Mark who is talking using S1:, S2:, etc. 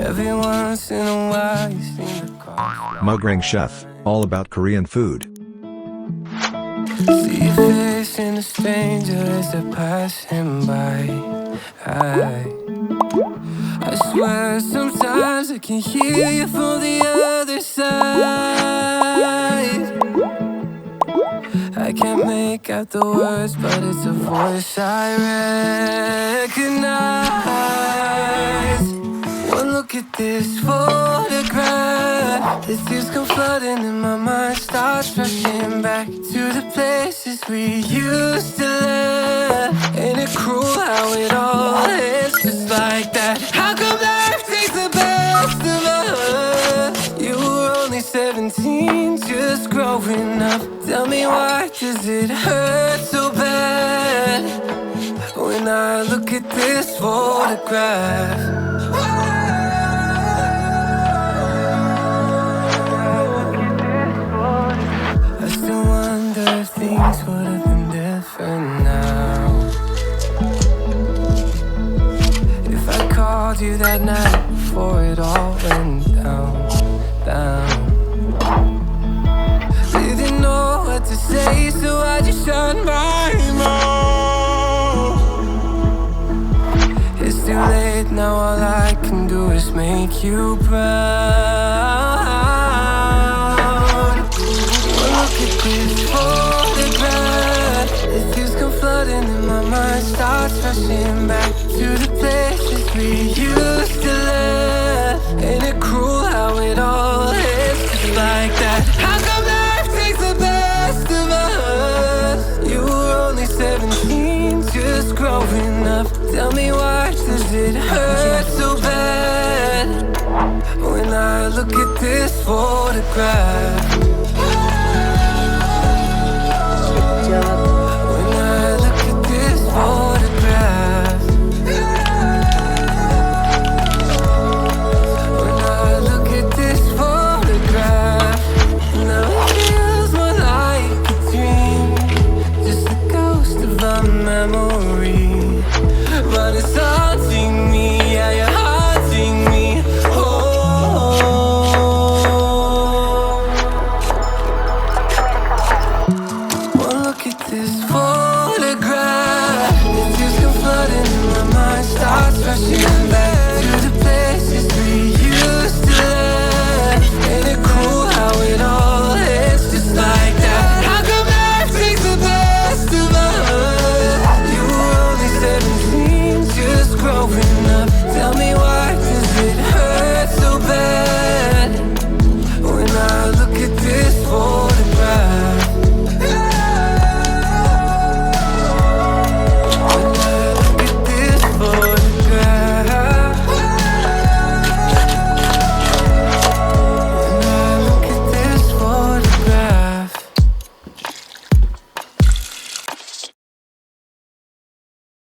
S1: Every once in a while you seem to cross.
S2: Mugraeng Chef, all about Korean food.
S1: See your face in a stranger as they're passing by. I swear sometimes I can hear you from the other side. I can't make out the words, but it's a voice I recognize. One look at this photograph, the tears come flooding in my mind, starts rushing back to the places we used to live. Ain't it cruel how it all ends just like that? How come life takes the best of us? You were only 17, just growing up. Tell me, why does it hurt so bad when I look at this photograph? Things would have been different now if I called you that night before it all went down. Didn't know what to say, so I just shut my mouth. It's too late now, all I can do is make you proud. Well, look at this photograph, the tears come flooding in my mind, starts rushing back to the places we used to live. Ain't it cruel how it all ends just like that? How come life takes the best of us? You were only 17, just growing up. Tell me, why does it hurt so bad when I look at this photograph? When I look at this photograph, when I look at this photograph, now it feels more like a dream, just a ghost of a memory. But it's haunting me, yeah, you're haunting me. Oh, well, look at this photograph. The tears come flooding in my mind, starts rushing.